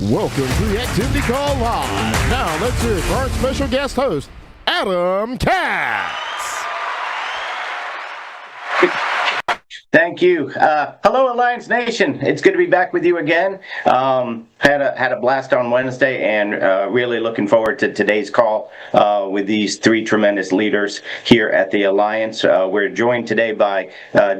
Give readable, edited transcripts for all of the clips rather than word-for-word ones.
Welcome to the Activity Call Live. Now let's hear for our special guest host, Adam Katz. Thank you. Hello, Alliance Nation. It's good to be back with you again. Had a blast on Wednesday, and really looking forward to today's call with these three tremendous leaders here at the Alliance. We're joined today by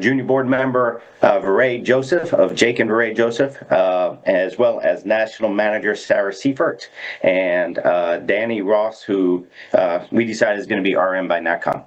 junior board member VeRae Joseph of Jake and VeRae Joseph, as well as national manager Sarah Seifert and Dani Ross, who we decided is going to be RM by NatCon.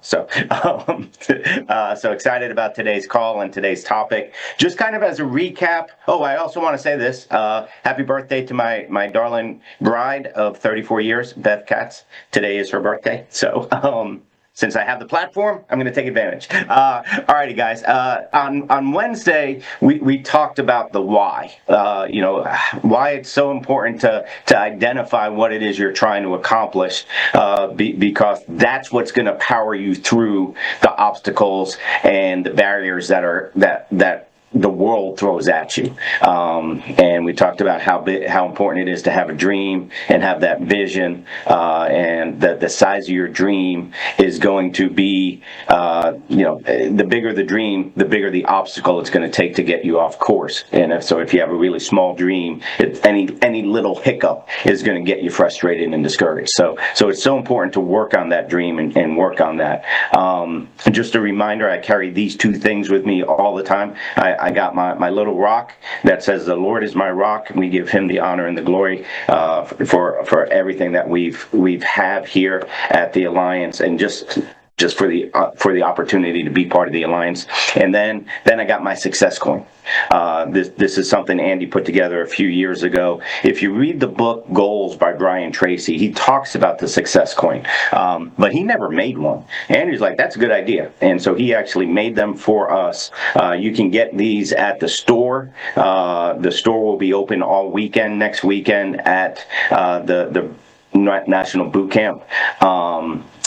So excited about today's call and today's topic. Just kind of as a recap. Oh, I also want to say this. Happy birthday to my darling bride of 34 years, Beth Katz. Today is her birthday. So since I have the platform, I'm going to take advantage. All righty, guys. On Wednesday, we talked about the why. Why it's so important to identify what it is you're trying to accomplish, because that's what's going to power you through the obstacles and the barriers that the world throws at you. And we talked about how important it is to have a dream and have that vision, and that the size of your dream is going to be, the bigger the dream, the bigger the obstacle it's going to take to get you off course. And if you have a really small dream, any little hiccup is going to get you frustrated and discouraged. So it's so important to work on that dream and work on that. Just a reminder, I carry these two things with me all the time. I got my little rock that says, "The Lord is my rock," and we give Him the honor and the glory for everything that we've have here at the Alliance, and just for the opportunity to be part of the Alliance. And then I got my success coin. This is something Andy put together a few years ago. If you read the book Goals by Brian Tracy, he talks about the success coin, but he never made one. Andy's like, that's a good idea, and so he actually made them for us. You can get these at the store. The store will be open all weekend next weekend at the National Boot Camp.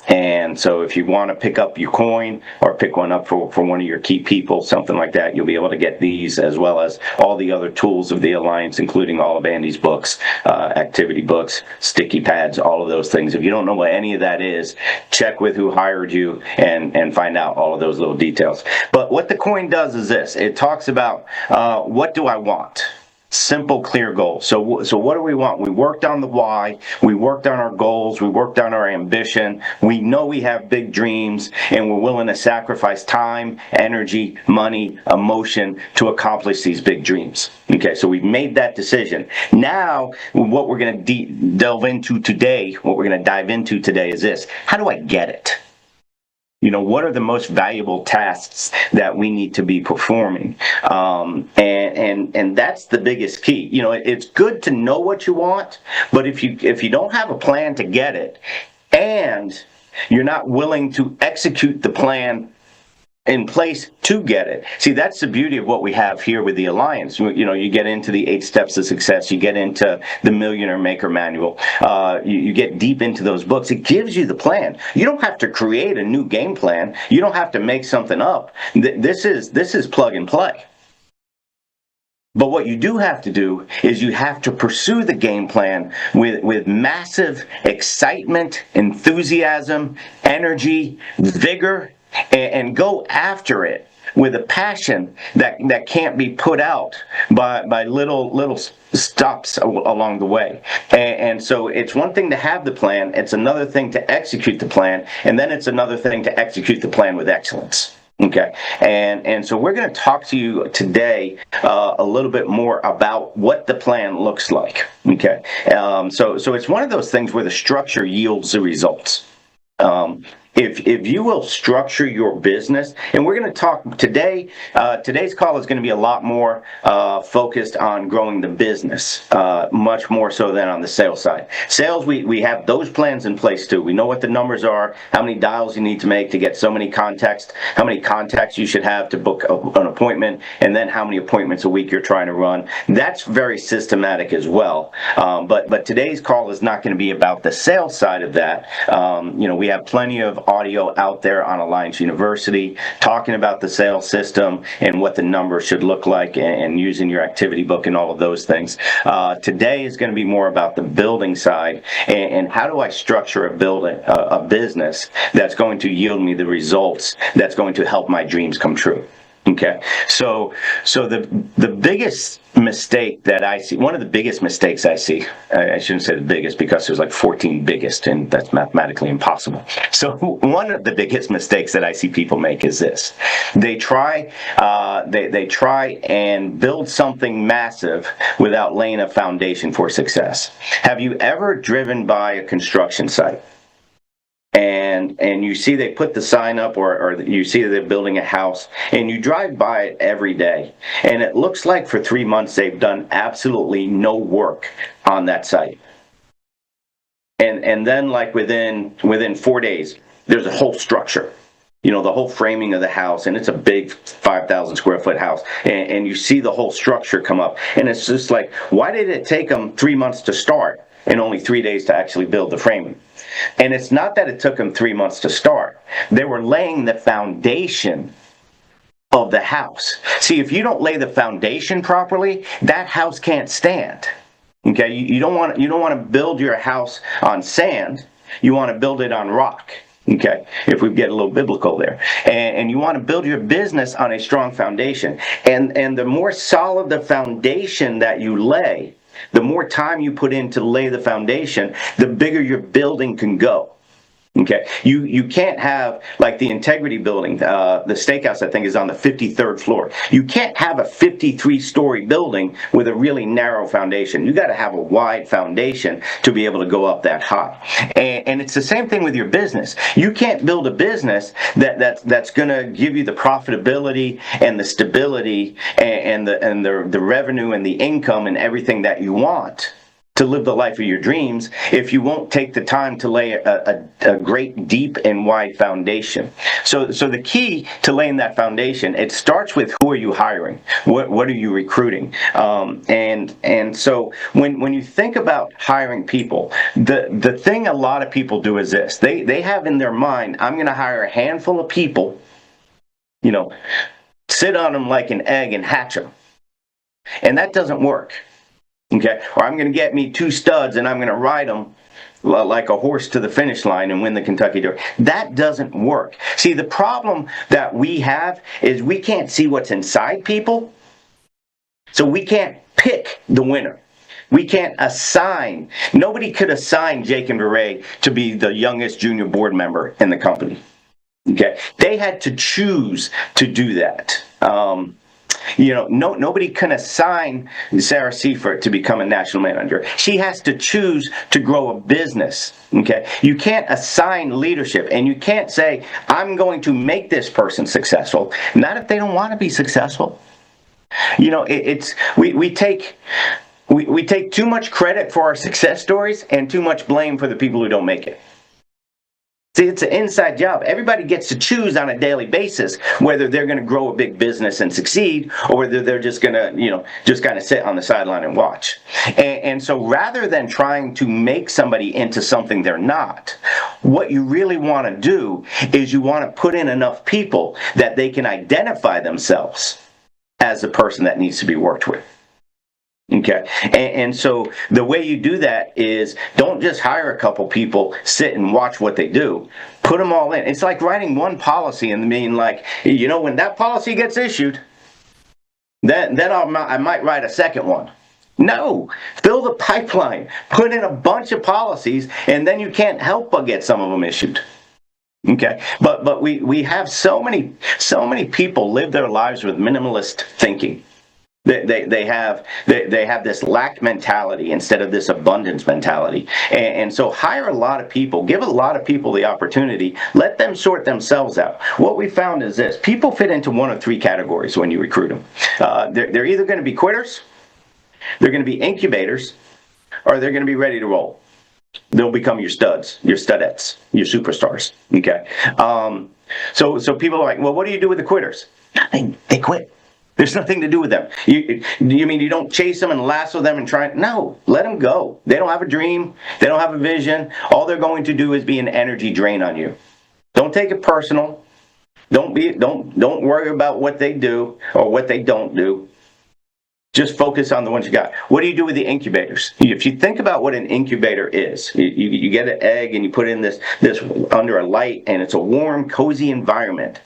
And so if you want to pick up your coin or pick one up for one of your key people, something like that, you'll be able to get these, as well as all the other tools of the Alliance, including all of Andy's books, activity books, sticky pads, all of those things. If you don't know what any of that is, check with who hired you and find out all of those little details. But what the coin does is this. It talks about what do I want? Simple, clear goals. So what do we want? We worked on the why. We worked on our goals. We worked on our ambition. We know we have big dreams, and we're willing to sacrifice time, energy, money, emotion to accomplish these big dreams. Okay, so we've made that decision. Now, what we're going to delve into today, what we're going to dive into today is this. How do I get it? What are the most valuable tasks that we need to be performing? And that's the biggest key. It's good to know what you want, but if you don't have a plan to get it, and you're not willing to execute the plan in place to get it. See, that's the beauty of what we have here with the Alliance. You get into the 8 steps of success. You get into the Millionaire Maker Manual. You get deep into those books. It gives you the plan. You don't have to create a new game plan. You don't have to make something up. This is plug and play. But what you do have to do is you have to pursue the game plan with massive excitement, enthusiasm, energy, vigor, and go after it with a passion that can't be put out by little stops along the way. And so it's one thing to have the plan, it's another thing to execute the plan, and then it's another thing to execute the plan with excellence. Okay, and so we're going to talk to you today a little bit more about what the plan looks like. Okay, so it's one of those things where the structure yields the results. If you will structure your business, and we're going to talk today, today's call is going to be a lot more focused on growing the business, much more so than on the sales side. Sales, we have those plans in place too. We know what the numbers are, how many dials you need to make to get so many contacts, how many contacts you should have to book an appointment, and then how many appointments a week you're trying to run. That's very systematic as well. But today's call is not going to be about the sales side of that. We have plenty of of audio out there on Alliance University, talking about the sales system and what the numbers should look like, and using your activity book and all of those things. Today is going to be more about the building side, and how do I structure a business that's going to yield me the results that's going to help my dreams come true. Okay, so the biggest mistake that I see, one of the biggest mistakes I see, I shouldn't say the biggest because there's like 14 biggest, and that's mathematically impossible. So one of the biggest mistakes that I see people make is this: they try and build something massive without laying a foundation for success. Have you ever driven by a construction site? And you see they put the sign up, or you see they're building a house, and you drive by it every day, and it looks like for 3 months they've done absolutely no work on that site. And then like within 4 days, there's a whole structure. The whole framing of the house, and it's a big 5,000 square foot house, and you see the whole structure come up, and it's just like, why did it take them 3 months to start and only 3 days to actually build the framing? And it's not that it took them 3 months to start. They were laying the foundation of the house. See, if you don't lay the foundation properly, that house can't stand. Okay, you don't want to build your house on sand. You want to build it on rock. Okay, if we get a little biblical there, and you want to build your business on a strong foundation, and the more solid the foundation that you lay, the more time you put in to lay the foundation, the bigger your building can go. Okay, you can't have, like the Integrity building, the steakhouse, I think, is on the 53rd floor. You can't have a 53-story building with a really narrow foundation. You got to have a wide foundation to be able to go up that high. And it's the same thing with your business. You can't build a business that's going to give you the profitability and the stability and the revenue and the income and everything that you want to live the life of your dreams if you won't take the time to lay a great, deep, and wide foundation. So the key to laying that foundation, it starts with, who are you hiring? What are you recruiting? And so when you think about hiring people, the thing a lot of people do is this: they have in their mind, I'm going to hire a handful of people, sit on them like an egg and hatch them, and that doesn't work. Okay, or I'm going to get me 2 studs and I'm going to ride them like a horse to the finish line and win the Kentucky Derby. That doesn't work. See, the problem that we have is we can't see what's inside people, so we can't pick the winner. We can't assign. Nobody could assign Jake and VeRae to be the youngest junior board member in the company. Okay, they had to choose to do that. Nobody can assign Sarah Seifert to become a national manager. She has to choose to grow a business. Okay, you can't assign leadership, and you can't say, I'm going to make this person successful. Not if they don't want to be successful. We take too much credit for our success stories and too much blame for the people who don't make it. See, it's an inside job. Everybody gets to choose on a daily basis whether they're going to grow a big business and succeed, or whether they're just going to, just kind of sit on the sideline and watch. And so rather than trying to make somebody into something they're not, what you really want to do is you want to put in enough people that they can identify themselves as the person that needs to be worked with. Okay, and so the way you do that is, don't just hire a couple people, sit and watch what they do. Put them all in. It's like writing one policy and being like, when that policy gets issued, then I might write a second one. No, fill the pipeline, put in a bunch of policies, and then you can't help but get some of them issued. Okay, but we have so many people live their lives with minimalist thinking. They have this lack mentality instead of this abundance mentality, and so hire a lot of people, give a lot of people the opportunity, let them sort themselves out. What we found is this: people fit into one of 3 categories when you recruit them. They're either going to be quitters, they're going to be incubators, or they're going to be ready to roll. They'll become your studs, your studettes, your superstars. Okay, so people are like, well, what do you do with the quitters? Nothing. They quit. There's nothing to do with them. You mean you don't chase them and lasso them and try? No, let them go. They don't have a dream. They don't have a vision. All they're going to do is be an energy drain on you. Don't take it personal. Don't worry about what they do or what they don't do. Just focus on the ones you got. What do you do with the incubators? If you think about what an incubator is, you get an egg and you put it in this under a light, and it's a warm, cozy environment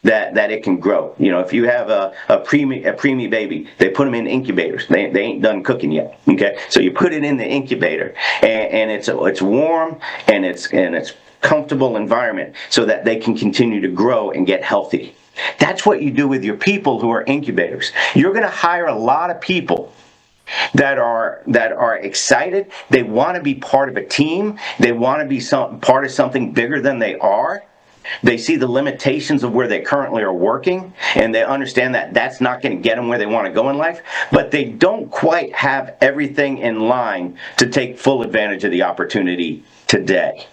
that it can grow. If you have a preemie baby, they put them in incubators. They ain't done cooking yet. Okay, so you put it in the incubator, and it's warm and it's comfortable environment so that they can continue to grow and get healthy. That's what you do with your people who are incubators. You're going to hire a lot of people that are excited. They want to be part of a team. They want to be part of something bigger than they are. They see the limitations of where they currently are working, and they understand that that's not going to get them where they want to go in life, but they don't quite have everything in line to take full advantage of the opportunity today.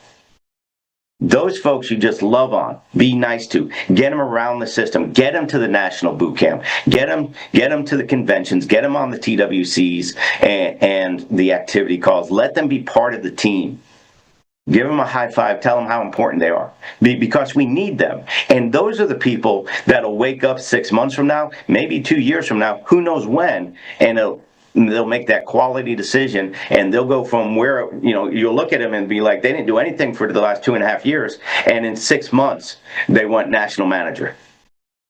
Those folks you just love on, be nice to, get them around the system, get them to the national boot camp, get them to the conventions, get them on the TWCs and the activity calls. Let them be part of the team. Give them a high five, tell them how important they are, because we need them. And those are the people that'll wake up 6 months from now, maybe 2 years from now, who knows when, and they'll make that quality decision, and they'll go from where, you'll look at them and be like, they didn't do anything for the last 2.5 years, and in 6 months, they went national manager.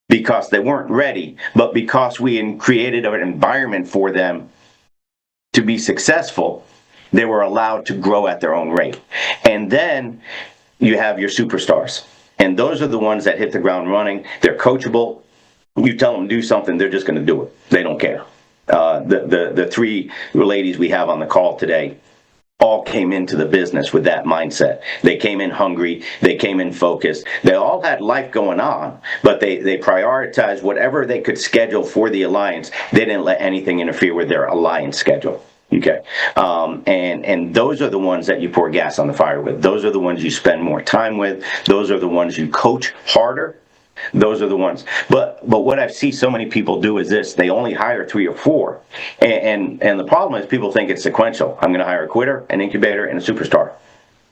Because they weren't ready, but because we created an environment for them to be successful, they were allowed to grow at their own rate. And then you have your superstars. And those are the ones that hit the ground running. They're coachable. You tell them to do something, they're just going to do it. They don't care. The three ladies we have on the call today all came into the business with that mindset. They came in hungry. They came in focused. They all had life going on, but they prioritized whatever they could schedule for the alliance. They didn't let anything interfere with their alliance schedule. Okay, and those are the ones that you pour gas on the fire with. Those are the ones you spend more time with. Those are the ones you coach harder. Those are the ones. But what I see so many people do is this: they only hire 3 or 4, and the problem is people think it's sequential. I'm going to hire a quitter, an incubator, and a superstar.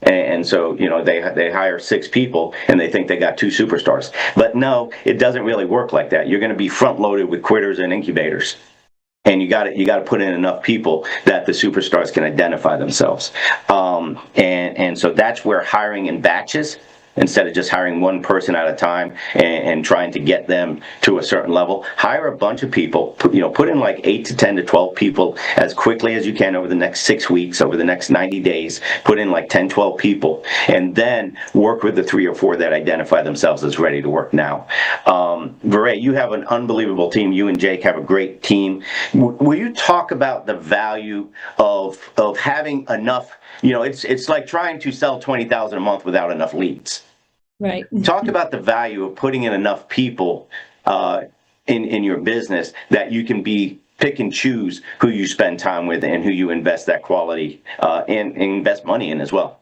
And so, they hire 6 people and they think they got 2 superstars. But no, it doesn't really work like that. You're going to be front loaded with quitters and incubators. And you got to put in enough people that the superstars can identify themselves. And so that's where hiring in batches, instead of just hiring one person at a time and trying to get them to a certain level, hire a bunch of people. Put in like 8 to 10 to 12 people as quickly as you can over the next 6 weeks, over the next 90 days. Put in like 10, 12 people, and then work with the 3 or 4 that identify themselves as ready to work now. VeRae, you have an unbelievable team. You and Jake have a great team. Will you talk about the value of having enough? It's like trying to sell 20,000 a month without enough leads. Right. Talk about the value of putting in enough people in your business that you can pick and choose who you spend time with and who you invest that quality and invest money in as well.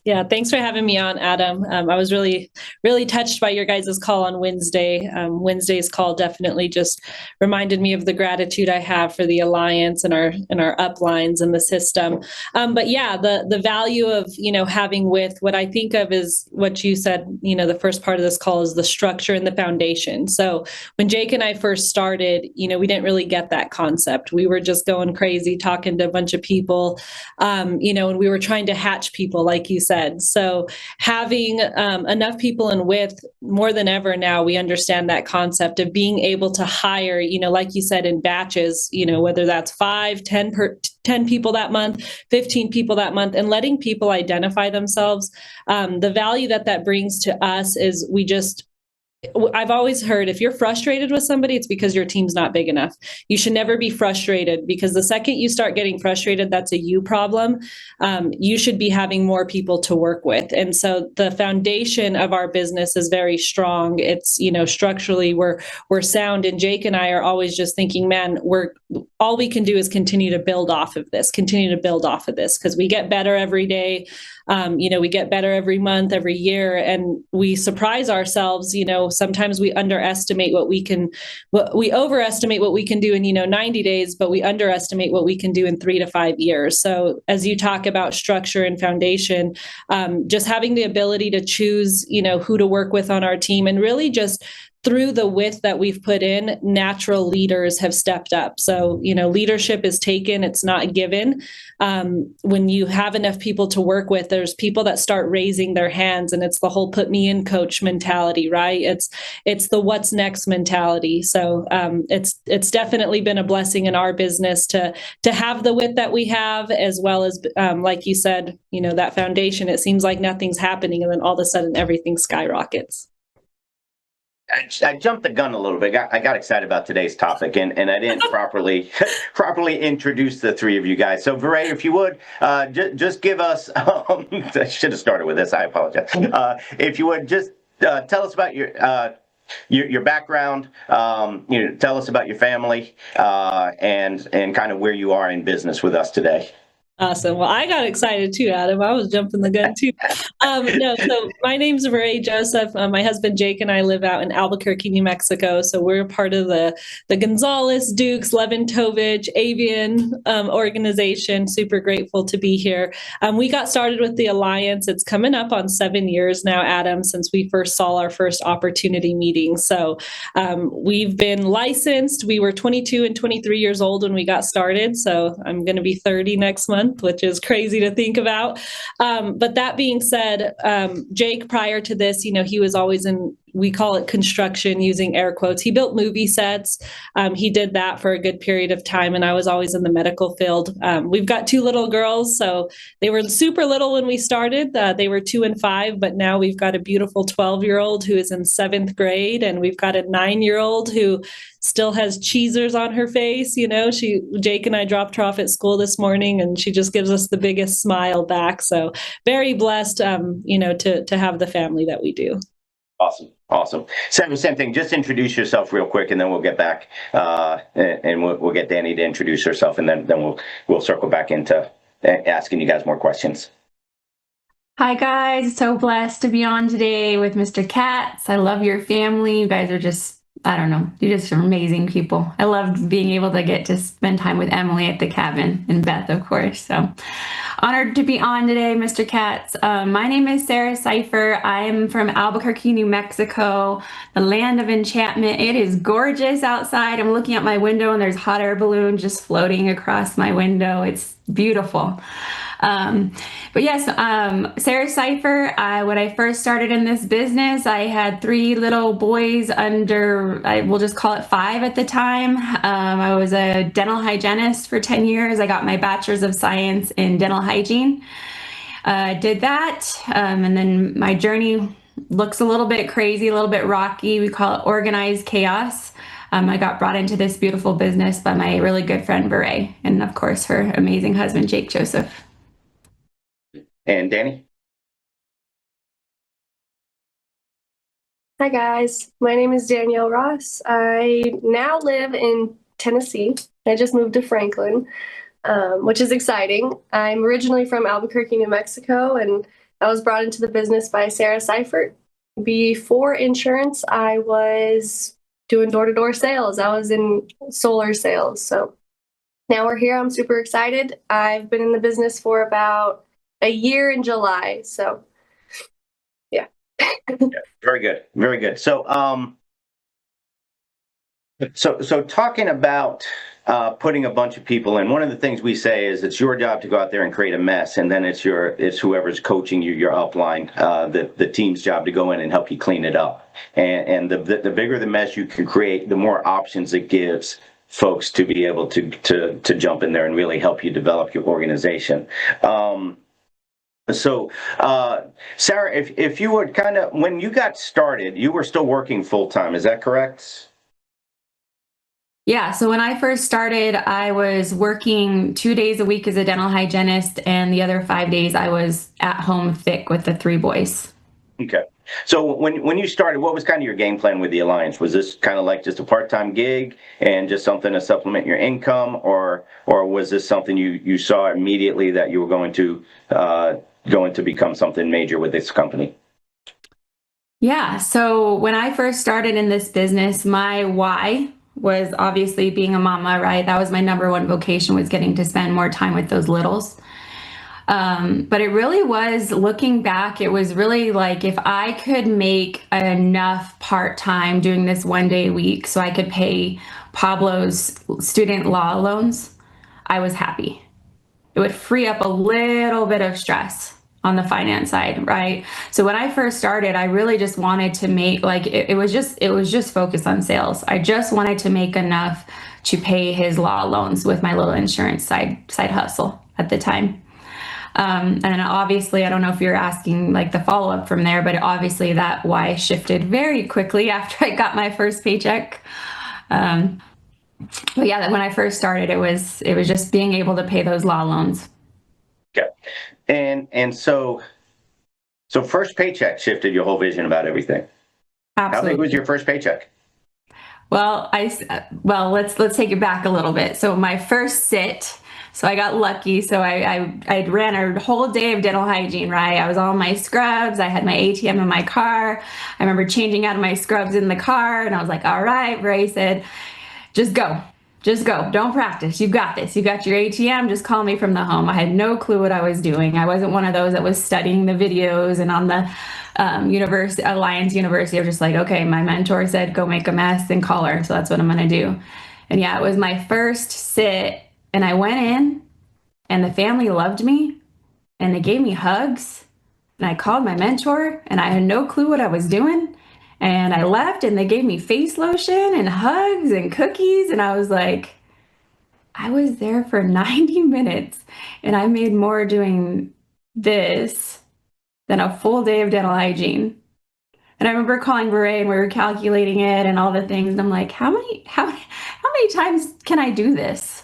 Yeah, thanks for having me on, Adam. I was really, really touched by your guys' call on Wednesday. Wednesday's call definitely just reminded me of the gratitude I have for the Alliance and our uplines and the system. But yeah, the value of, having with what I think of is what you said, the first part of this call is the structure and the foundation. So when Jake and I first started, we didn't really get that concept. We were just going crazy, talking to a bunch of people, and we were trying to hatch people, like you said. So having enough people in with more than ever now, we understand that concept of being able to hire, like you said, in batches, whether that's 5, 10 people that month, 15 people that month, and letting people identify themselves. The value that brings to us is I've always heard if you're frustrated with somebody, it's because your team's not big enough. You should never be frustrated, because the second you start getting frustrated, that's a you problem. You should be having more people to work with. And so the foundation of our business is very strong. It's, structurally we're sound, and Jake and I are always just thinking, man, we're all we can do is continue to build off of this, because we get better every day. We get better every month, every year, and we surprise ourselves. Sometimes we overestimate what we can do in 90 days, but we underestimate what we can do in 3 to 5 years. So as you talk about structure and foundation, just having the ability to choose who to work with on our team, and really just through the width that we've put in, natural leaders have stepped up. So, leadership is taken, it's not given. When you have enough people to work with, there's people that start raising their hands, and it's the whole put me in coach mentality, right? It's the what's next mentality. So it's definitely been a blessing in our business to have the width that we have, as well as, like you said, that foundation. It seems like nothing's happening, and then all of a sudden everything skyrockets. I jumped the gun a little bit. I got excited about today's topic, and I didn't properly introduce the three of you guys. So, VeRae, if you would, just give us, I should have started with this. I apologize. If you would, just tell us about your background, tell us about your family, and kind of where you are in business with us today. Awesome. Well, I got excited too, Adam. I was jumping the gun too. So my name's VeRae Joseph. My husband Jake and I live out in Albuquerque, New Mexico. So we're part of the Gonzalez, Dukes, Leventovich, Avian organization. Super grateful to be here. We got started with the Alliance. It's coming up on 7 years now, Adam, since we first saw our first opportunity meeting. So we've been licensed. We were 22 and 23 years old when we got started. So I'm going to be 30 next month, which is crazy to think about. But that being said, Jake, prior to this, he was always in, we call it construction, using air quotes. He built movie sets. He did that for a good period of time, and I was always in the medical field. We've got 2 little girls, so they were super little when we started. They were 2 and 5, but now we've got a beautiful 12-year-old who is in 7th grade, and we've got a 9-year-old who still has cheesers on her face. Jake and I dropped her off at school this morning, and she just gives us the biggest smile back. So very blessed, to have the family that we do. Awesome. Same thing. Just introduce yourself real quick, and then we'll get back, and we'll get Dani to introduce herself, and then we'll circle back into asking you guys more questions. Hi guys, so blessed to be on today with Mr. Katz. I love your family. You guys are just, I don't know, you're just amazing people. I loved being able to get to spend time with Emily at the cabin, and Beth, of course. So honored to be on today, Mr. Katz. My name is Sarah Seifert. I'm from Albuquerque, New Mexico, the land of enchantment. It is gorgeous outside. I'm looking out my window, and there's hot air balloons just floating across my window. It's beautiful. But yes, Sarah Seifert, when I first started in this business, I had 3 little boys under, we'll just call it 5 at the time. I was a dental hygienist for 10 years. I got my bachelor's of science in dental hygiene. Did that. And then my journey looks a little bit crazy, a little bit rocky. We call it organized chaos. I got brought into this beautiful business by my really good friend, VeRae, and of course, her amazing husband, Jake Joseph. And Dani? Hi guys, my name is Dani Ross. I now live in Tennessee. I just moved to Franklin, which is exciting. I'm originally from Albuquerque, New Mexico, and I was brought into the business by Sarah Seifert. Before insurance, I was doing door-to-door sales. I was in solar sales. So now we're here. I'm super excited. I've been in the business for about a year in July. So yeah. Very good. So so talking about putting a bunch of people in, one of the things we say is it's your job to go out there and create a mess, and then it's whoever's coaching you, your upline, the team's job to go in and help you clean it up. And the bigger the mess you can create, the more options it gives folks to be able to jump in there and really help you develop your organization. So, Sarah, if you would kind of, when you got started, you were still working full-time, is that correct? Yeah, so when I first started, I was working 2 days a week as a dental hygienist, and the other 5 days I was at home thick with the 3 boys. Okay. So when you started, what was kind of your game plan with the Alliance? Was this kind of like just a part-time gig and just something to supplement your income, or was this something you saw immediately that you were going to become something major with this company? Yeah. So when I first started in this business, my why was obviously being a mama, right? That was my number one vocation, was getting to spend more time with those littles. But it really was, looking back, it was really like, if I could make enough part-time doing this 1 day a week so I could pay Pablo's student law loans, I was happy. It would free up a little bit of stress on the finance side, right? So when I first started, I really just wanted to make, like, it was just focused on sales. I just wanted to make enough to pay his law loans with my little insurance side hustle at the time. And obviously, I don't know if you're asking like the follow-up from there, but obviously that why shifted very quickly after I got my first paycheck. But yeah, when I first started, it was just being able to pay those law loans. Okay. And so first paycheck shifted your whole vision about everything. Absolutely. How big was your first paycheck? Well, let's take it back a little bit. So my first sit, so I got lucky. So I ran a whole day of dental hygiene, right? I was all in my scrubs. I had my ATM in my car. I remember changing out of my scrubs in the car, and I was like, all right, VeRae said, just go. Just go. Don't practice. You got this. You got your ATM. Just call me from the home. I had no clue what I was doing. I wasn't one of those that was studying the videos and on the Alliance University. I was just like, okay, my mentor said, go make a mess and call her. So that's what I'm going to do. And yeah, it was my first sit, and I went in, and the family loved me, and they gave me hugs, and I called my mentor, and I had no clue what I was doing. And I left, and they gave me face lotion and hugs and cookies. And I was like, I was there for 90 minutes, and I made more doing this than a full day of dental hygiene. And I remember calling VeRae, and we were calculating it and all the things. And I'm like, how many times can I do this?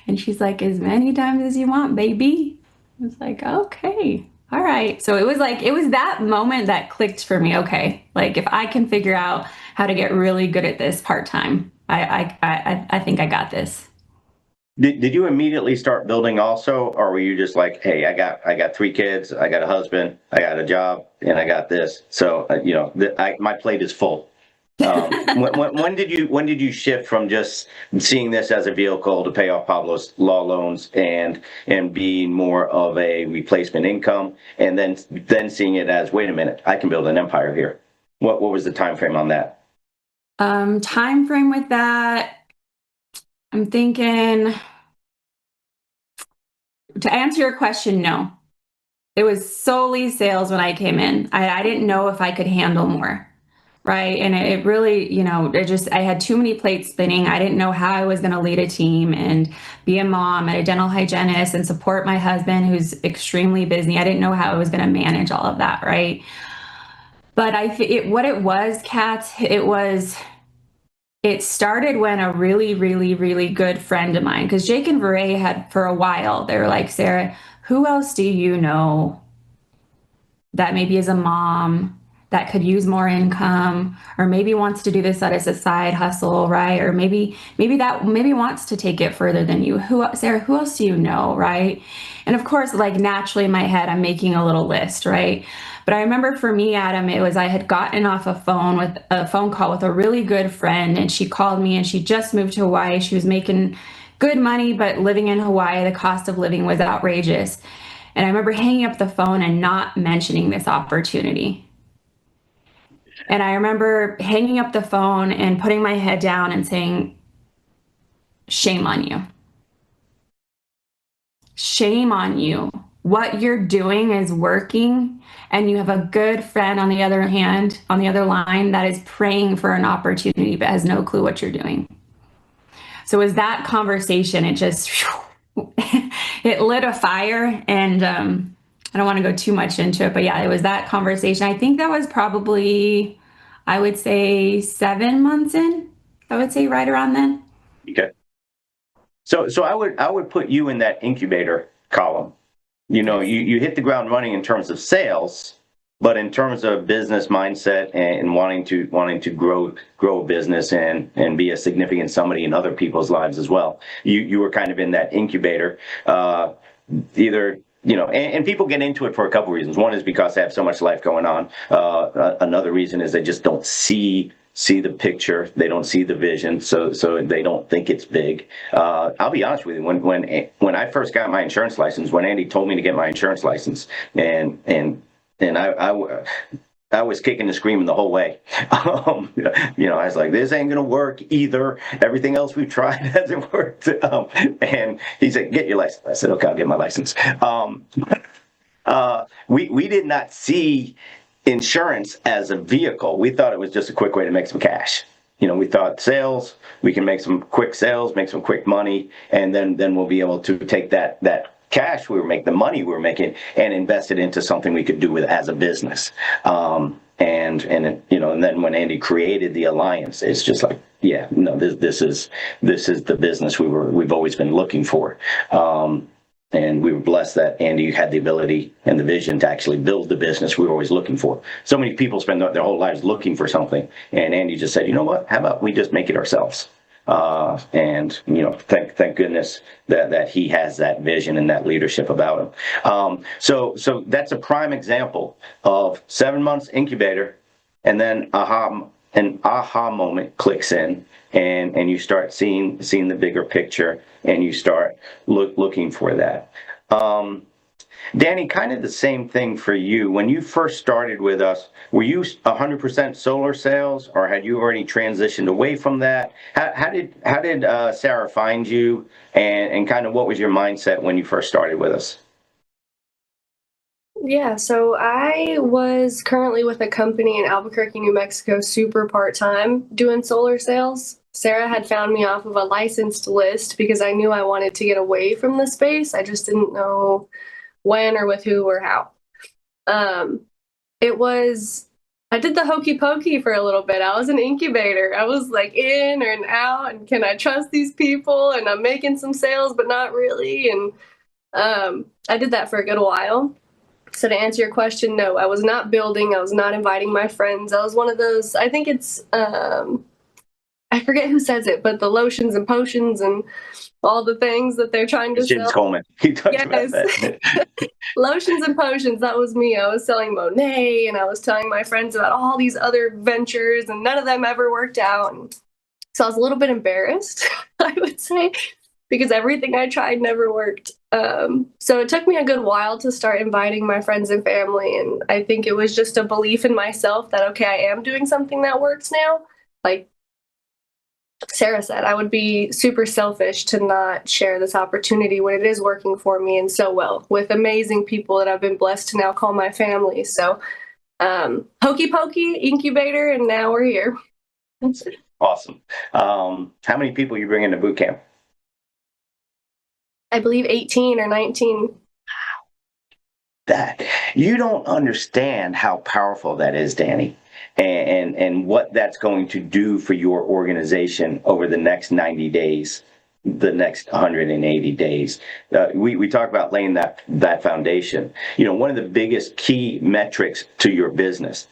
And she's like, as many times as you want, baby. I was like, okay. All right. So it was that moment that clicked for me. Okay. Like, if I can figure out how to get really good at this part-time, I think I got this. Did you immediately start building also, or were you just like, hey, I got 3 kids, I got a husband, I got a job, and I got this. So, my plate is full. When did you shift from just seeing this as a vehicle to pay off Pablo's law loans and being more of a replacement income, and then seeing it as, wait a minute, I can build an empire here? What was the time frame on that? Time frame with that, I'm thinking, to answer your question, no. It was solely sales when I came in. I didn't know if I could handle more. Right. And it really, I had too many plates spinning. I didn't know how I was going to lead a team and be a mom and a dental hygienist and support my husband, who's extremely busy. I didn't know how I was going to manage all of that. Right. But what it was, Katz, it started when a really, really, really good friend of mine, because Jake and VeRae had for a while, they were like, Sarah, who else do you know that maybe is a mom that could use more income, or maybe wants to do this as a side hustle, right? Or maybe wants to take it further than you. Sarah, who else do you know, right? And of course, like, naturally in my head, I'm making a little list, right? But I remember for me, Adam, it was, I had gotten off a phone call with a really good friend, and she called me, and she just moved to Hawaii. She was making good money, but living in Hawaii, the cost of living was outrageous. And I remember hanging up the phone and not mentioning this opportunity. And I remember hanging up the phone and putting my head down and saying, shame on you. Shame on you. What you're doing is working, and you have a good friend on the other line that is praying for an opportunity but has no clue what you're doing. So it was that conversation, it just, it lit a fire, and I don't want to go too much into it, but yeah, it was that conversation. I think that was probably, I would say 7 months in. I would say right around then. Okay. So I would put you in that incubator column. You hit the ground running in terms of sales, But in terms of business mindset and wanting to grow a business and be a significant somebody in other people's lives as well, you were kind of in that incubator, either. And people get into it for a couple reasons. One is because they have so much life going on. Another reason is they just don't see the picture. They don't see the vision, so they don't think it's big. I'll be honest with you. When I first got my insurance license, when Andy told me to get my insurance license, and I was kicking and screaming the whole way. I was like, this ain't going to work either. Everything else we've tried hasn't worked. And he said, get your license. I said, okay, I'll get my license. We did not see insurance as a vehicle. We thought it was just a quick way to make some cash. We thought sales, we can make some quick sales, make some quick money, and then we'll be able to take that cash we were making, the money we were making, and invest it into something we could do with as a business. And then when Andy created the alliance, it's just like, yeah, no, this is the business we've always been looking for. And we were blessed that Andy had the ability and the vision to actually build the business we were always looking for. So many people spend their whole lives looking for something, and Andy just said, you know what? How about we just make it ourselves? Thank goodness that he has that vision and that leadership about him. So that's a prime example of 7 months incubator, and then an aha moment clicks in, and you start seeing the bigger picture, and you start looking for that. Dani, kind of the same thing for you. When you first started with us, were you 100% solar sales, or had you already transitioned away from that? How did Sarah find you, and kind of what was your mindset when you first started with us? Yeah, so I was currently with a company in Albuquerque, New Mexico, super part-time, doing solar sales. Sarah had found me off of a licensed list because I knew I wanted to get away from the space. I just didn't know when or with who or how. I did the hokey pokey for a little bit. I was an incubator. I was like in and out, and can I trust these people? And I'm making some sales, but not really. And I did that for a good while. So to answer your question, no, I was not building. I was not inviting my friends. I was one of those, I think it's, I forget who says it, but the lotions and potions and all the things that they're trying to James sell. Coleman. He talks about that. Lotions and potions, that was me. I was selling Monet, and I was telling my friends about all these other ventures, and none of them ever worked out. And so I was a little bit embarrassed, I would say, because everything I tried never worked. So it took me a good while to start inviting my friends and family, and I think it was just a belief in myself that, okay, I am doing something that works now. Like Sarah said, I would be super selfish to not share this opportunity when it is working for me and so well with amazing people that I've been blessed to now call my family. So hokey pokey, incubator, and now we're here. Awesome. How many people you bring into boot camp? I believe 18 or 19. That you don't understand how powerful that is, Dani, and what that's going to do for your organization over the next 90 days, the next 180 days. We talk about laying that foundation. One of the biggest key metrics to your business,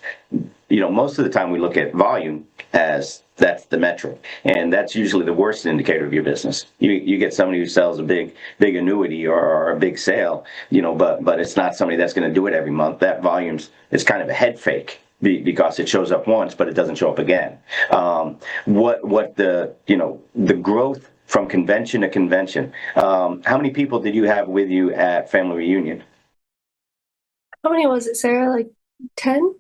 most of the time we look at volume as that's the metric, and that's usually the worst indicator of your business. You get somebody who sells a big annuity or a big sale, but it's not somebody that's going to do it every month. That volume's is kind of a head fake because it shows up once, but it doesn't show up again. What the growth from convention to convention. How many people did you have with you at Family Reunion? How many was it, Sarah? Like 10?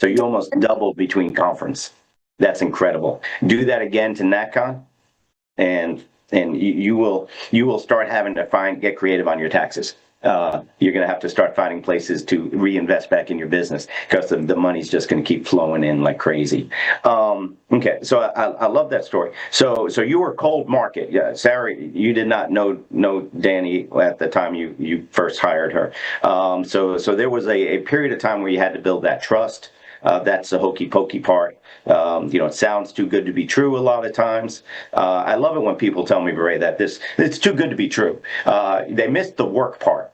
So you almost doubled between conference. That's incredible. Do that again to NatCon, and you will start having to get creative on your taxes. You're going to have to start finding places to reinvest back in your business because the money's just going to keep flowing in like crazy. Okay, so I love that story. So you were cold market. Yeah, Sarah, you did not know Dani at the time you first hired her. So there was a period of time where you had to build that trust. That's the hokey pokey part. It sounds too good to be true a lot of times. I love it when people tell me, VeRae, that it's too good to be true. They missed the work part.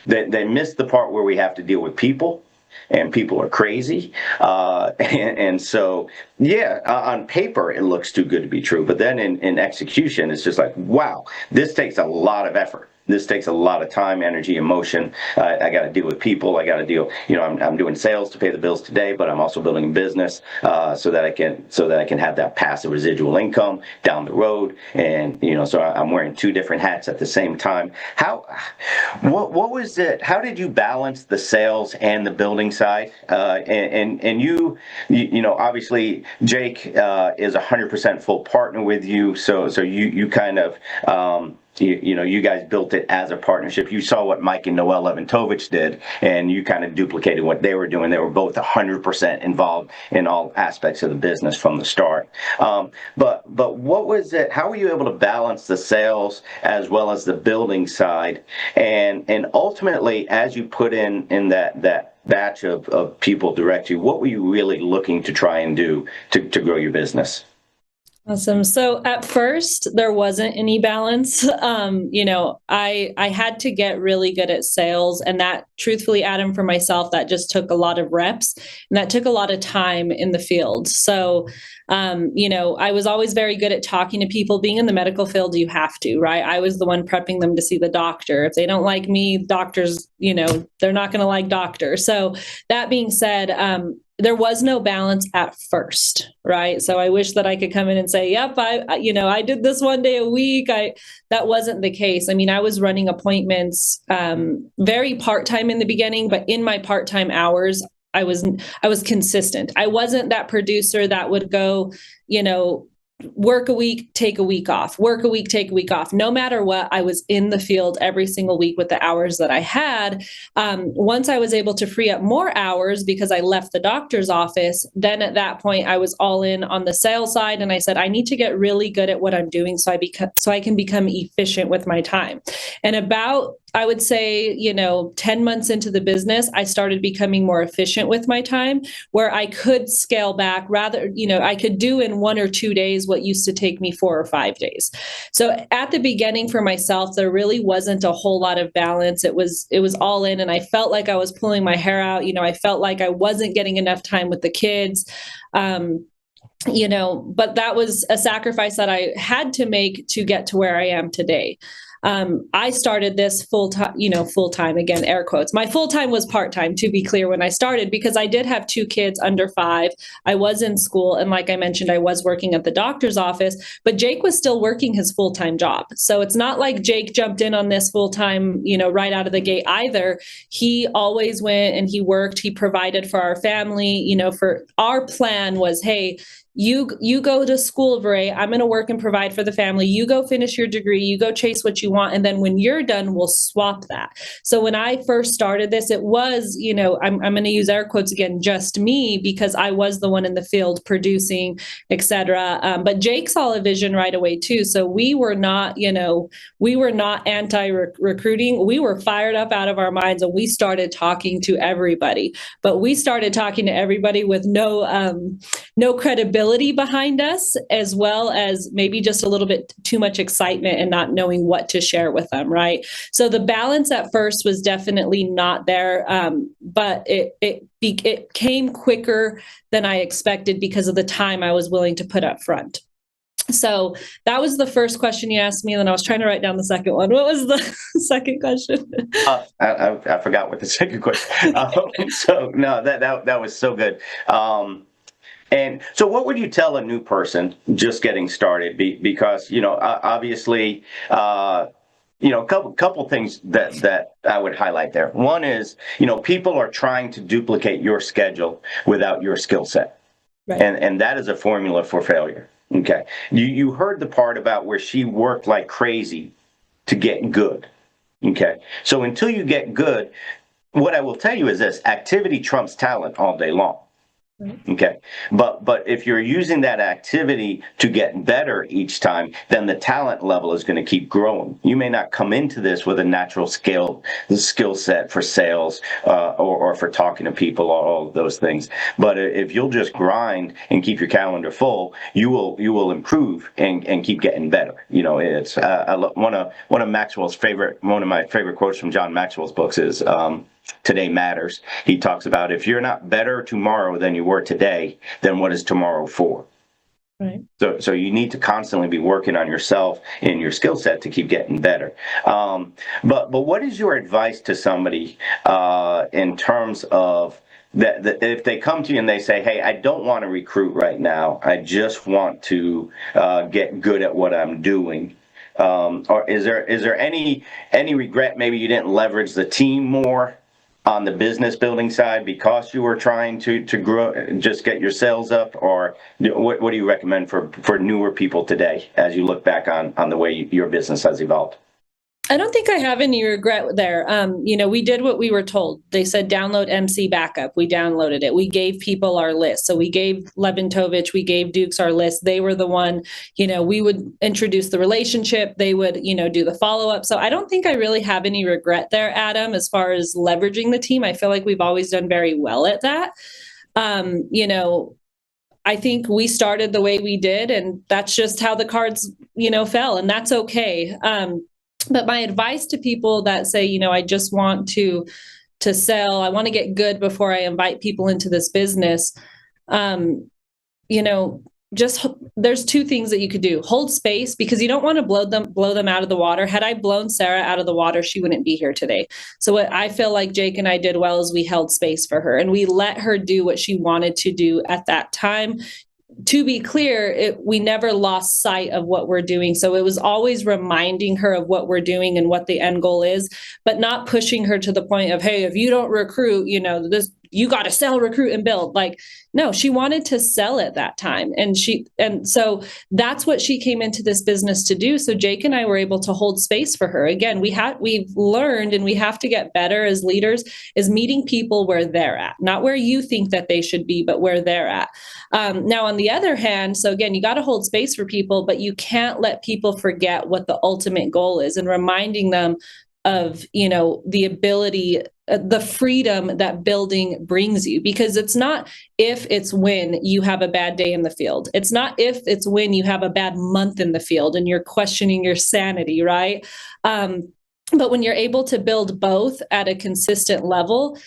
They missed the part where we have to deal with people. and people are crazy. And so, yeah, on paper, it looks too good to be true. But then in execution, it's just like, wow, this takes a lot of effort. This takes a lot of time, energy, emotion. I got to deal with people. I got to deal. I'm doing sales to pay the bills today, but I'm also building a business so that I can have that passive residual income down the road. And so I'm wearing two different hats at the same time. What was it? How did you balance the sales and the building side? And you obviously Jake is 100% full partner with you. So you kind of. You guys built it as a partnership. You saw what Mike and Noel Leventovich did, and you kind of duplicated what they were doing. They were both 100% involved in all aspects of the business from the start. But what was it? How were you able to balance the sales as well as the building side? And ultimately, as you put in that batch of people direct you, what were you really looking to try and do to grow your business? Awesome. So at first there wasn't any balance. I had to get really good at sales, and that truthfully, Adam, for myself, that just took a lot of reps and that took a lot of time in the field. So, I was always very good at talking to people. Being in the medical field, you have to, right? I was the one prepping them to see the doctor. If they don't like me, doctors, they're not going to like doctors. So that being said, there was no balance at first, right? So I wish that I could come in and say, yep, I did this one day a week. That wasn't the case. I mean, I was running appointments very part-time in the beginning, but in my part-time hours, I was consistent. I wasn't that producer that would go, work a week, take a week off, work a week, take a week off. No matter what, I was in the field every single week with the hours that I had. Once I was able to free up more hours because I left the doctor's office, then at that point I was all in on the sales side. And I said, I need to get really good at what I'm doing so I can become efficient with my time. And about, I would say, 10 months into the business, I started becoming more efficient with my time, where I could scale back rather, I could do in 1 or 2 days what used to take me 4 or 5 days. So at the beginning for myself, there really wasn't a whole lot of balance. It was all in, and I felt like I was pulling my hair out. I felt like I wasn't getting enough time with the kids. But that was a sacrifice that I had to make to get to where I am today. I started this full-time, again, air quotes. My full-time was part-time, to be clear, when I started, because I did have 2 kids under 5. I was in school. And like I mentioned, I was working at the doctor's office, but Jake was still working his full-time job. So it's not like Jake jumped in on this full-time, right out of the gate either. He always went and he worked, he provided for our family, for our plan was, hey, you go to school, VeRae. I'm going to work and provide for the family. You go finish your degree. You go chase what you want. And then when you're done, we'll swap that. So when I first started this, it was, I'm going to use air quotes again, just me, because I was the one in the field producing, et cetera. But Jake saw a vision right away too. So we were not anti-recruiting. We were fired up out of our minds, and we started talking to everybody. But we started talking to everybody with no credibility behind us, as well as maybe just a little bit too much excitement and not knowing what to share with them, right? So the balance at first was definitely not there, but it came quicker than I expected because of the time I was willing to put up front. So that was the first question you asked me, and then I was trying to write down the second one. What was the second question? I forgot what the second question. So no, that was so good. And so what would you tell a new person just getting started? Because, obviously, a couple things that I would highlight there. One is, people are trying to duplicate your schedule without your skill set. Right. And that is a formula for failure. Okay. You heard the part about where she worked like crazy to get good. Okay. So until you get good, what I will tell you is this: activity trumps talent all day long. Okay. But if you're using that activity to get better each time, then the talent level is going to keep growing. You may not come into this with a natural skill set for sales or for talking to people, or all of those things. But if you'll just grind and keep your calendar full, you will improve and keep getting better. It's one of my favorite quotes from John Maxwell's books is Today Matters. He talks about if you're not better tomorrow than you were today, then what is tomorrow for? Right. So you need to constantly be working on yourself and your skill set to keep getting better. But what is your advice to somebody in terms of that if they come to you and they say, hey, I don't want to recruit right now, I just want to get good at what I'm doing. Or is there any regret maybe you didn't leverage the team more on the business building side because you were trying to grow, just get your sales up? Or what do you recommend for newer people today as you look back on the way your business has evolved? I don't think I have any regret there. We did what we were told. They said download MC Backup. We downloaded it. We gave people our list. So we gave Lebentovich, we gave Dukes our list. They were the one, we would introduce the relationship. They would, do the follow-up. So I don't think I really have any regret there, Adam, as far as leveraging the team. I feel like we've always done very well at that. I think we started the way we did, and that's just how the cards, fell, and that's okay. But my advice to people that say, I just want to sell, I want to get good before I invite people into this business, just there's two things that you could do. Hold space, because you don't want to blow them out of the water. Had I blown Sarah out of the water, she wouldn't be here today. So what I feel like Jake and I did well is we held space for her and we let her do what she wanted to do at that time. To be clear, we never lost sight of what we're doing. So it was always reminding her of what we're doing and what the end goal is, but not pushing her to the point of, hey, if you don't recruit, you got to sell, recruit, and build. Like, no, she wanted to sell at that time. And so that's what she came into this business to do. So Jake and I were able to hold space for her. Again, we've learned, and we have to get better as leaders, is meeting people where they're at, not where you think that they should be, but where they're at. Now, on the other hand, so again, you got to hold space for people, but you can't let people forget what the ultimate goal is, and reminding them of, the ability, the freedom that building brings you, because it's not if, it's when you have a bad day in the field. It's not if, it's when you have a bad month in the field and you're questioning your sanity, right? But when you're able to build both at a consistent level,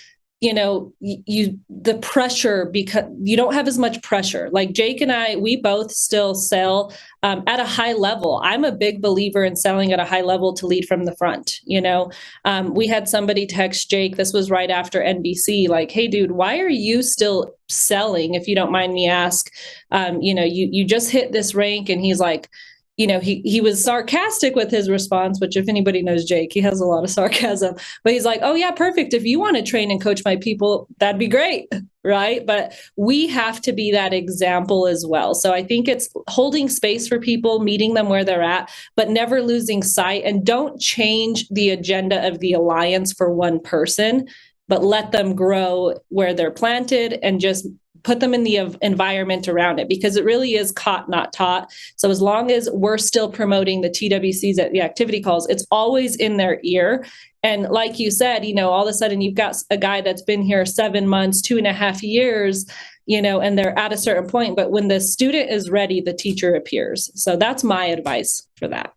the pressure, because you don't have as much pressure. Like Jake and I, we both still sell at a high level. I'm a big believer in selling at a high level to lead from the front. We had somebody text Jake, this was right after NBC, like, hey dude, why are you still selling? If you don't mind me ask, you just hit this rank. And he's like, he was sarcastic with his response, which if anybody knows Jake, he has a lot of sarcasm, but he's like, oh yeah, perfect. If you want to train and coach my people, that'd be great. Right. But we have to be that example as well. So I think it's holding space for people, meeting them where they're at, but never losing sight, and don't change the agenda of the alliance for one person, but let them grow where they're planted and just put them in the environment around it, because it really is caught, not taught. So as long as we're still promoting the TWCs at the activity calls, it's always in their ear. And like you said, all of a sudden you've got a guy that's been here 7 months, 2.5 years, and they're at a certain point. But when the student is ready, the teacher appears. So that's my advice for that.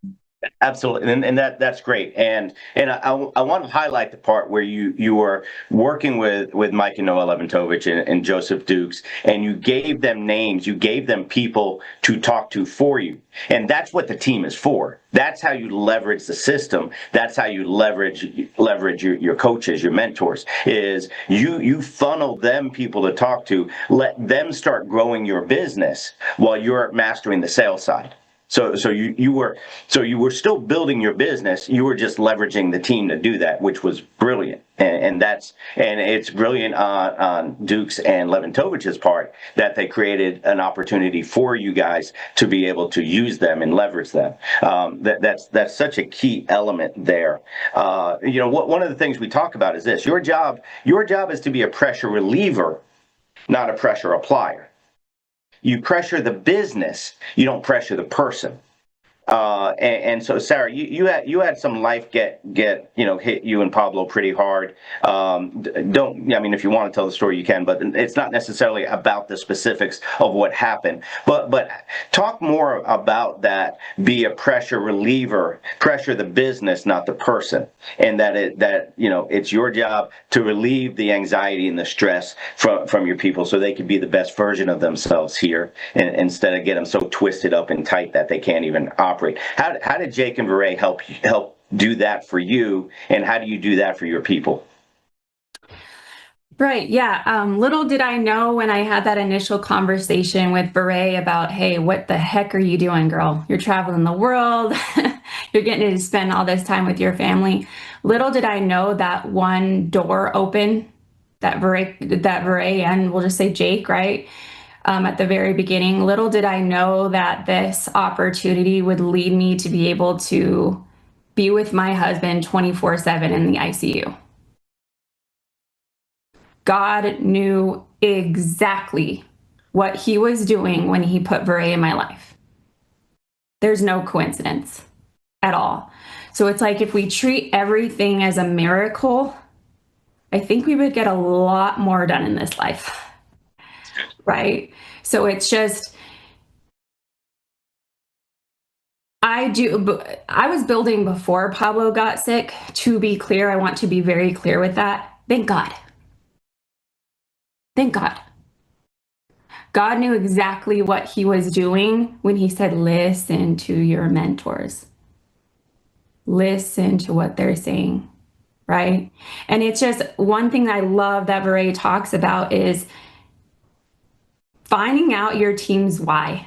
Absolutely, and that's great. And I want to highlight the part where you were working with Mike and Noah Lebentovich and Joseph Dukes, and you gave them names, you gave them people to talk to for you, and that's what the team is for. That's how you leverage the system. That's how you leverage your coaches, your mentors. Is you funnel them people to talk to, let them start growing your business while you're mastering the sales side. So you were still building your business. You were just leveraging the team to do that, which was brilliant. And it's brilliant on Dukes and Lebentovich's part that they created an opportunity for you guys to be able to use them and leverage them. That's such a key element there. One of the things we talk about is this: your job is to be a pressure reliever, not a pressure applier. You pressure the business, you don't pressure the person. And so Sarah, you had some life get hit you and Pablo pretty hard. I mean, if you want to tell the story, you can, but it's not necessarily about the specifics of what happened. But talk more about that. Be a pressure reliever, pressure the business, not the person, and that it's your job to relieve the anxiety and the stress from your people, so they can be the best version of themselves here, and instead of get them so twisted up and tight that they can't even operate. How did Jake and VeRae help do that for you, and how do you do that for your people? Right. Yeah. Little did I know when I had that initial conversation with VeRae about, hey, what the heck are you doing, girl? You're traveling the world. You're getting to spend all this time with your family. Little did I know that one door open, that VeRae and we'll just say Jake, right? At the very beginning, little did I know that this opportunity would lead me to be able to be with my husband 24/7 in the ICU. God knew exactly what he was doing when he put VeRae in my life. There's no coincidence at all. So it's like if we treat everything as a miracle, I think we would get a lot more done in this life. Right? So it's just, I was building before Pablo got sick. To be clear, I want to be very clear with that. Thank God. Thank God. God knew exactly what he was doing when he said, listen to your mentors. Listen to what they're saying, right? And it's just one thing that I love that VeRae talks about is finding out your team's why,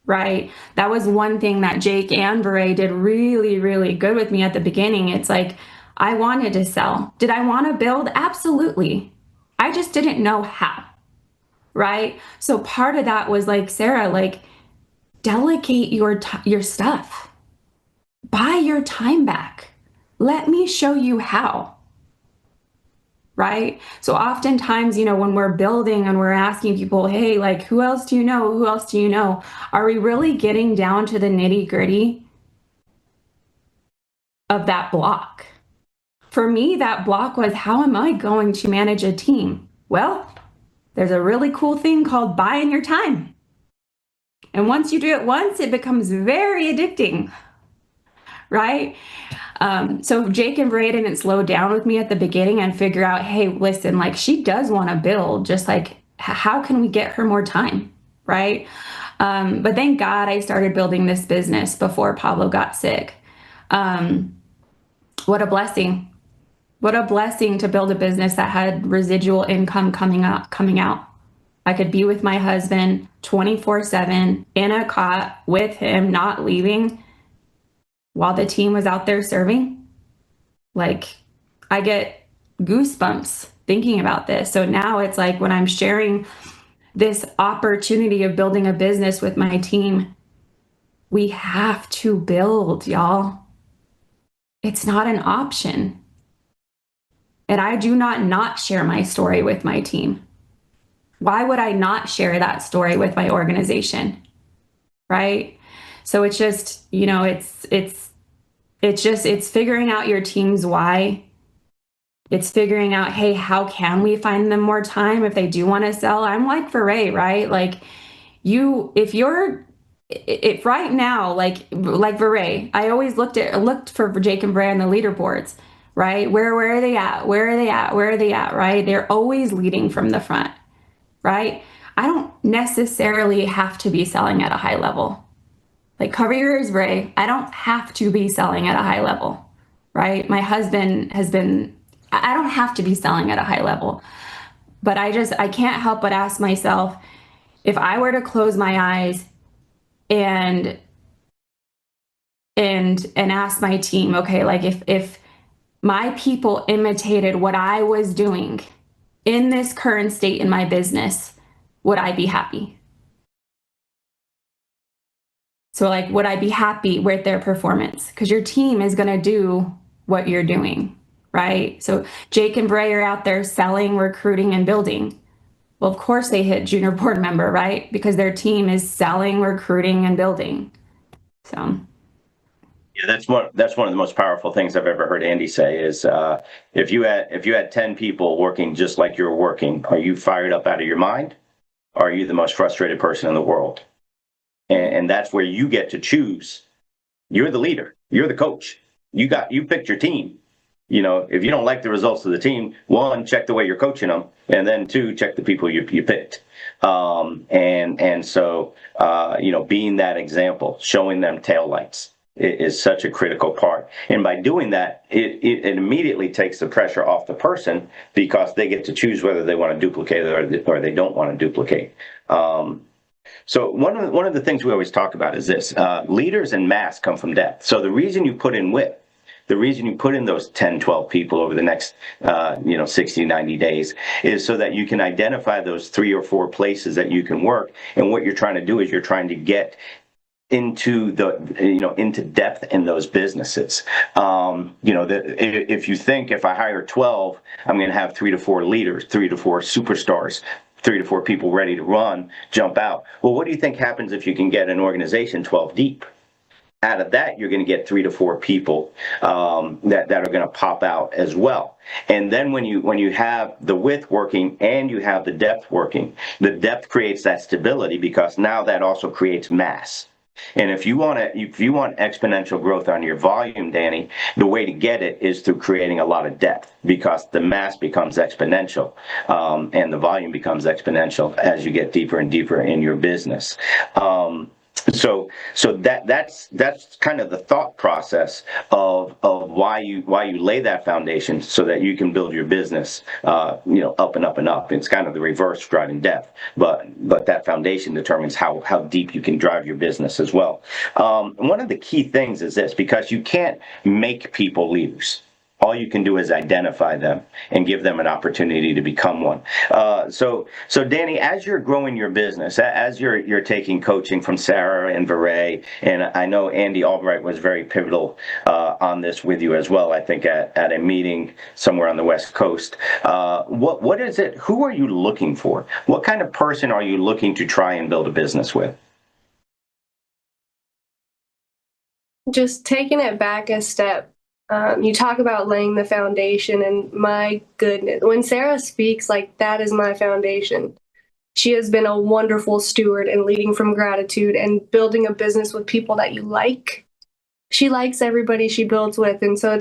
right? That was one thing that Jake and VeRae did really, really good with me at the beginning. It's like, I wanted to sell. Did I want to build? Absolutely. I just didn't know how, right? So part of that was like, Sarah, like, delegate your stuff. Buy your time back. Let me show you how. Right? So oftentimes, when we're building and we're asking people, hey, like, who else do you know? Who else do you know? Are we really getting down to the nitty-gritty of that block? For me, that block was, how am I going to manage a team? Well, there's a really cool thing called buying your time. And once you do it once, it becomes very addicting. Right? So Jake and VeRae didn't slow down with me at the beginning and figure out, hey, listen, like, she does want to build, just like, how can we get her more time, right? But thank God I started building this business before Pablo got sick. What a blessing. What a blessing to build a business that had residual income coming out. I could be with my husband 24/7 in a cot with him, not leaving, while the team was out there serving. Like, I get goosebumps thinking about this. So now it's like when I'm sharing this opportunity of building a business with my team, we have to build, y'all. It's not an option. And I do not share my story with my team. Why would I not share that story with my organization? Right? So it's just, it's figuring out your team's why. It's figuring out, hey, how can we find them more time if they do want to sell? I'm like VeRae, right? Like, if right now, like VeRae, I always looked for Jake and VeRae on the leaderboards, right? Where are they at? Where are they at? Where are they at? Right? They're always leading from the front, right? I don't necessarily have to be selling at a high level. Like, cover your ears, VeRae. I don't have to be selling at a high level, right? My husband I don't have to be selling at a high level, but I can't help but ask myself, if I were to close my eyes and ask my team, okay, like, if my people imitated what I was doing in this current state in my business, would I be happy? So, like, would I be happy with their performance? Because your team is going to do what you're doing, right? So Jake and VeRae are out there selling, recruiting, and building. Well, of course they hit junior board member, right? Because their team is selling, recruiting, and building. So. Yeah, that's one of the most powerful things I've ever heard Andy say is if you had 10 people working just like you're working, are you fired up out of your mind? Or are you the most frustrated person in the world? And that's where you get to choose. You're the leader. You're the coach. You picked your team. If you don't like the results of the team, one, check the way you're coaching them, and then two, check the people you picked. So being that example, showing them taillights is such a critical part. And by doing that, it immediately takes the pressure off the person because they get to choose whether they want to duplicate or they don't want to duplicate. So one of the things we always talk about is this: leaders and mass come from depth. So the reason you put in width, the reason you put in those 10, 12 people over the next 60, 90 days is so that you can identify those 3 or 4 places that you can work. And what you're trying to do is you're trying to get into into depth in those businesses. If you think if I hire 12, I'm going to have 3 to 4 leaders, 3 to 4 superstars, 3 to 4 people ready to run, jump out. Well, what do you think happens if you can get an organization 12 deep? Out of that, you're going to get 3 to 4 people that are going to pop out as well. And then when you have the width working and you have the depth working, the depth creates that stability because now that also creates mass. And if you want exponential growth on your volume, Dani, the way to get it is through creating a lot of depth because the mass becomes exponential and the volume becomes exponential as you get deeper and deeper in your business. So that's kind of the thought process of why you lay that foundation so that you can build your business up and up and up. It's kind of the reverse driving depth, but that foundation determines how deep you can drive your business as well. One of the key things is this, because you can't make people leaders. All you can do is identify them and give them an opportunity to become one. So Dani, as you're growing your business, as you're taking coaching from Sarah and VeRae, and I know Andy Albright was very pivotal on this with you as well, I think at a meeting somewhere on the West Coast. What is it? Who are you looking for? What kind of person are you looking to try and build a business with? Just taking it back a step. You talk about laying the foundation, and my goodness, when Sarah speaks, like, that is my foundation. She has been a wonderful steward and leading from gratitude and building a business with people that you like. She likes everybody she builds with, and so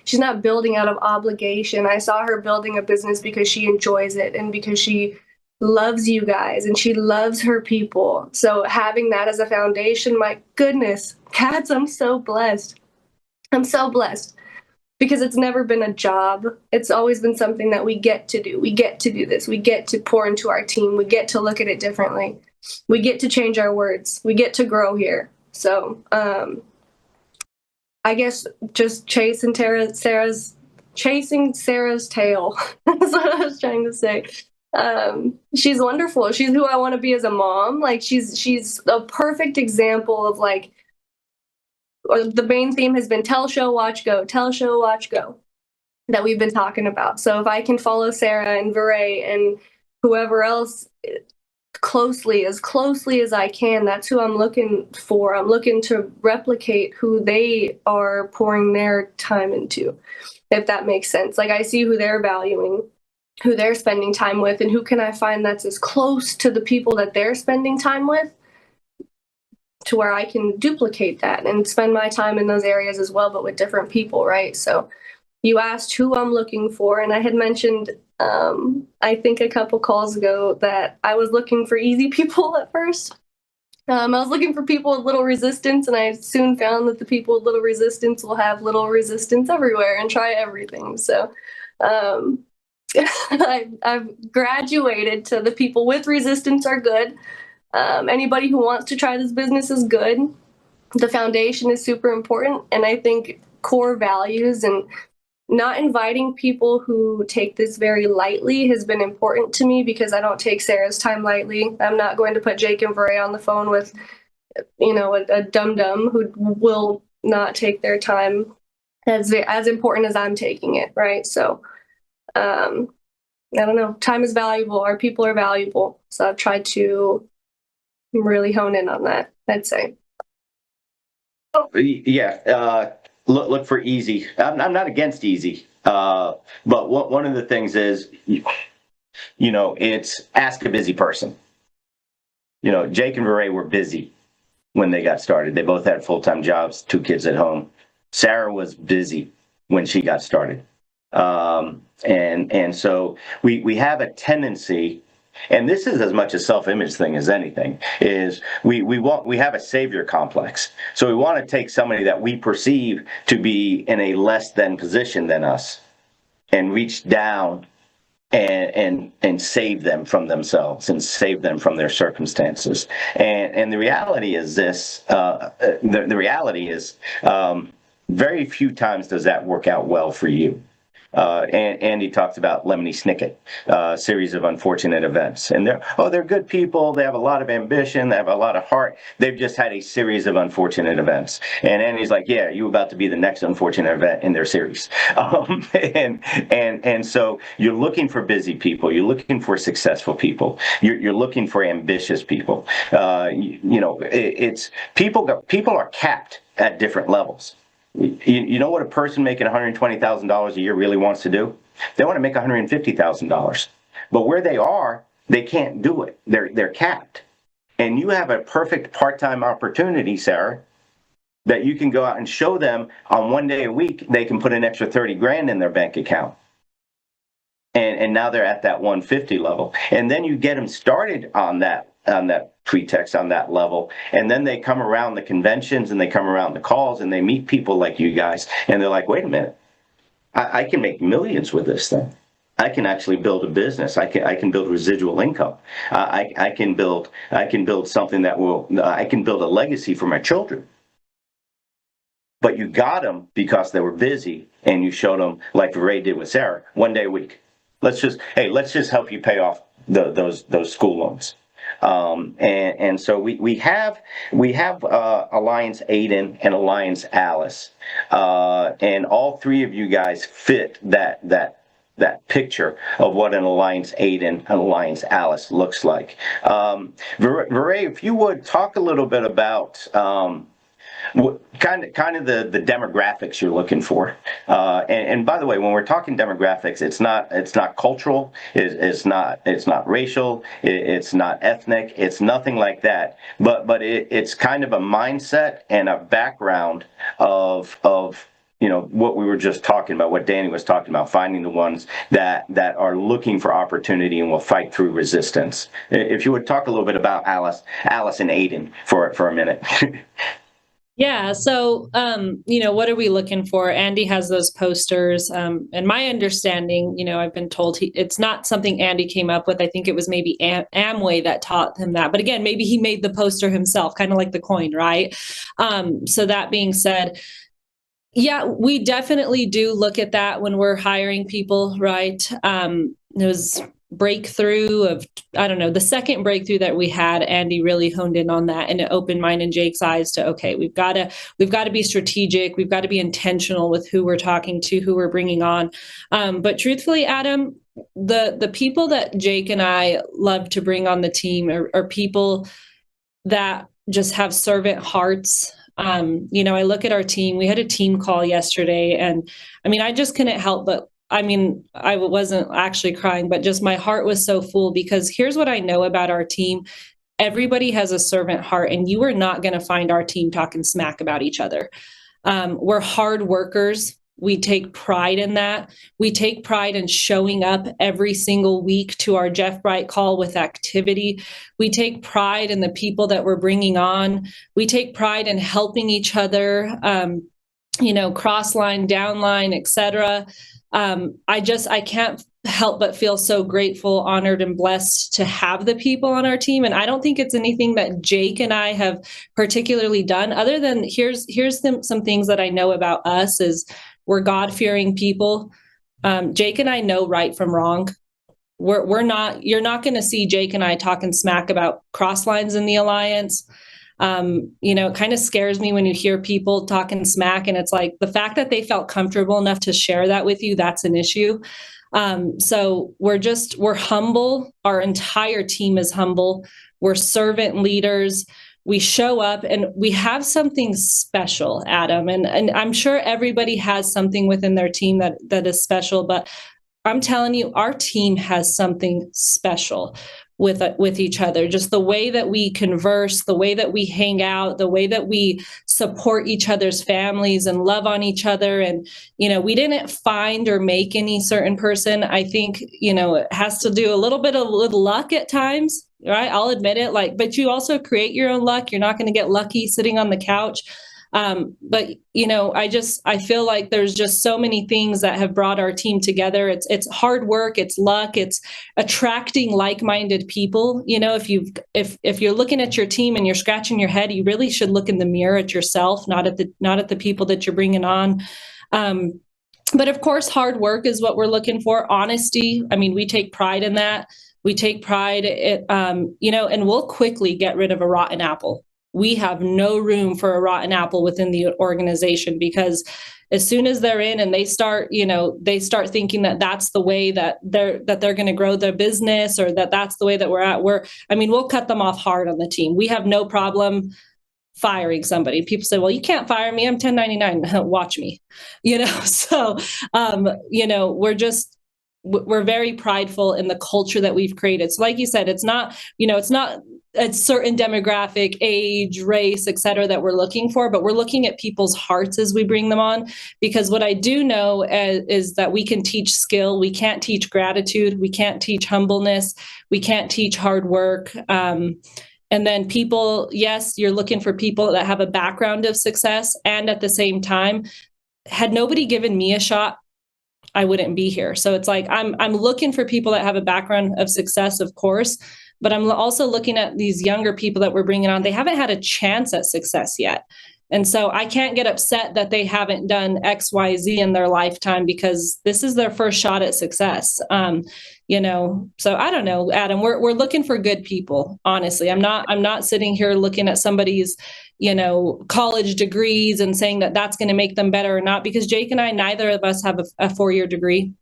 she's not building out of obligation. I saw her building a business because she enjoys it and because she loves you guys and she loves her people. So having that as a foundation, my goodness, Katz, I'm so blessed. I'm so blessed because it's never been a job. It's always been something that we get to do. We get to do this. We get to pour into our team. We get to look at it differently. We get to change our words. We get to grow here. So I guess just chasing Sarah's tail. That's what I was trying to say. She's wonderful. She's who I want to be as a mom. Like she's a perfect example of like, or the main theme has been tell, show, watch, go, that we've been talking about. So if I can follow Sarah and VeRae and whoever else closely as I can, that's who I'm looking for. I'm looking to replicate who they are pouring their time into, if that makes sense. Like I see who they're valuing, who they're spending time with, and who can I find that's as close to the people that they're spending time with, to where I can duplicate that and spend my time in those areas as well, but with different people, right? So you asked who I'm looking for, and I had mentioned, I think a couple calls ago, that I was looking for easy people at first. I was looking for people with little resistance, and I soon found that the people with little resistance will have little resistance everywhere and try everything. So I've graduated to the people with resistance are good. Anybody who wants to try this business is good. The foundation is super important. And I think core values and not inviting people who take this very lightly has been important to me, because I don't take Sarah's time lightly. I'm not going to put Jake and VeRae on the phone with, a dum-dum who will not take their time as important as I'm taking it, right? So, I don't know. Time is valuable. Our people are valuable. So I've tried to really hone in on that, I'd say. Yeah, look for easy. I'm not against easy, but one of the things is, it's ask a busy person. Jake and VeRae were busy when they got started. They both had full-time jobs, 2 kids at home. Sarah was busy when she got started. And so we have a tendency, and this is as much a self-image thing as anything, is we have a savior complex. So we want to take somebody that we perceive to be in a less than position than us and reach down and save them from themselves and save them from their circumstances. And the reality is this, the reality is very few times does that work out well for you. And Andy talks about Lemony Snicket, series of unfortunate events. And they're good people. They have a lot of ambition. They have a lot of heart. They've just had a series of unfortunate events. And Andy's like, yeah, you're about to be the next unfortunate event in their series. And so you're looking for busy people. You're looking for successful people. You're looking for ambitious people. It's people are capped at different levels. You know what a person making $120,000 a year really wants to do? They want to make $150,000. But where they are, they can't do it. They're capped. And you have a perfect part-time opportunity, Sarah, that you can go out and show them on 1 day a week, they can put an extra 30 grand in their bank account. And now they're at that 150 level. And then you get them started on that pretext, on that level, and then they come around the conventions and they come around the calls and they meet people like you guys, and they're like, wait a minute, I can make millions with this thing. I can actually build a business. I can build residual income. I can build something I can build a legacy for my children. But you got them because they were busy, and you showed them, like VeRae did with Sarah, 1 day a week. Let's just help you pay off those school loans. And so we have Alliance Aiden and Alliance Alice, and all 3 of you guys fit that picture of what an Alliance Aiden and Alliance Alice looks like. VeRae, if you would talk a little bit about kind of the demographics you're looking for, and by the way, when we're talking demographics, it's not cultural, it's not racial, it's not ethnic, it's nothing like that. But it's kind of a mindset and a background of what we were just talking about, what Dani was talking about, finding the ones that are looking for opportunity and will fight through resistance. If you would talk a little bit about Alice and Aiden for a minute. Yeah. So, what are we looking for? Andy has those posters. And my understanding, I've been told it's not something Andy came up with. I think it was maybe Amway that taught him that. But again, maybe he made the poster himself, kind of like the coin, right? So that being said, yeah, we definitely do look at that when we're hiring people, right? There's breakthrough of, the second breakthrough that we had, Andy really honed in on that, and it opened mine and Jake's eyes to, okay, we've got to be strategic. We've got to be intentional with who we're talking to, who we're bringing on. But truthfully, Adam, the people that Jake and I love to bring on the team are people that just have servant hearts. I look at our team. We had a team call yesterday, and I just couldn't help but I wasn't actually crying, but just my heart was so full, because here's what I know about our team. Everybody has a servant heart, and you are not going to find our team talking smack about each other. We're hard workers. We take pride in that. We take pride in showing up every single week to our Jeff Bright call with activity. We take pride in the people that we're bringing on. We take pride in helping each other, cross line, down line, etc. I can't help but feel so grateful, honored, and blessed to have the people on our team. And I don't think it's anything that Jake and I have particularly done, other than here's some things that I know about us is we're God-fearing people. Jake and I know right from wrong. You're not going to see Jake and I talking smack about cross lines in the alliance. It kind of scares me when you hear people talking smack, and it's like the fact that they felt comfortable enough to share that with you, that's an issue. So we're humble. Our entire team is humble. We're servant leaders. we show up and we have something special, Adam. And I'm sure everybody has something within their team that is special, but I'm telling you, our team has something special with each other. Just the way that we converse, the way that we hang out, the way that we support each other's families and love on each other. And, we didn't find or make any certain person. I think, it has to do a little bit with luck at times, right? I'll admit it, but you also create your own luck. You're not going to get lucky sitting on the couch. But I feel like there's just so many things that have brought our team together. It's hard work, it's luck, it's attracting like-minded people. If you're looking at your team and you're scratching your head, you really should look in the mirror at yourself, not at the people that you're bringing on. But of course, hard work is what we're looking for. Honesty. I mean, we take pride in that. We take pride in, and we'll quickly get rid of a rotten apple. We have no room for a rotten apple within the organization, because as soon as they're in and they start thinking that that's the way that they're going to grow their business, or that's the way that we'll cut them off hard on the team. We have no problem firing somebody. People say, well, you can't fire me. I'm 1099. Watch me, So, we're very prideful in the culture that we've created. So like you said, it's not a certain demographic, age, race, et cetera, that we're looking for, but we're looking at people's hearts as we bring them on. Because what I do know is that we can teach skill. We can't teach gratitude. We can't teach humbleness. We can't teach hard work. And then people, yes, you're looking for people that have a background of success. And at the same time, had nobody given me a shot, I wouldn't be here. So it's like, I'm looking for people that have a background of success, of course, but I'm also looking at these younger people that we're bringing on. They haven't had a chance at success yet. And so I can't get upset that they haven't done X, Y, Z in their lifetime, because this is their first shot at success. So I don't know, Adam, we're looking for good people. Honestly, I'm not sitting here looking at somebody's, college degrees and saying that that's going to make them better or not, because Jake and I, neither of us have a 4-year degree.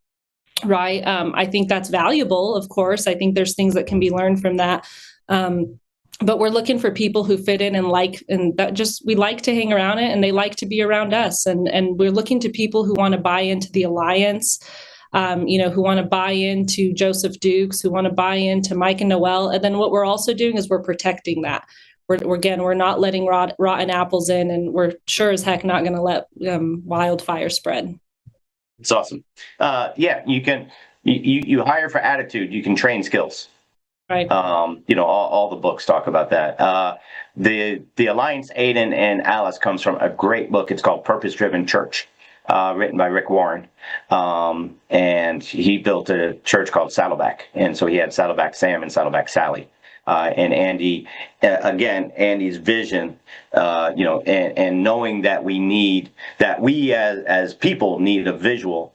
Right. I think that's valuable. Of course, I think there's things that can be learned from that. But we're looking for people who fit in and we like to hang around it, and they like to be around us. And we're looking to people who want to buy into the alliance, who want to buy into Joseph Dukes, who want to buy into Mike and Noel. And then what we're also doing is we're protecting that. We're not letting rotten apples in, and we're sure as heck not going to let wildfire spread. It's awesome. You hire for attitude, you can train skills. Right. All the books talk about that. The Alliance Aiden and Alice comes from a great book. It's called Purpose Driven Church, written by Rick Warren. And he built a church called Saddleback. And so he had Saddleback Sam and Saddleback Sally. And Andy, Andy's vision, and knowing that we as people need a visual,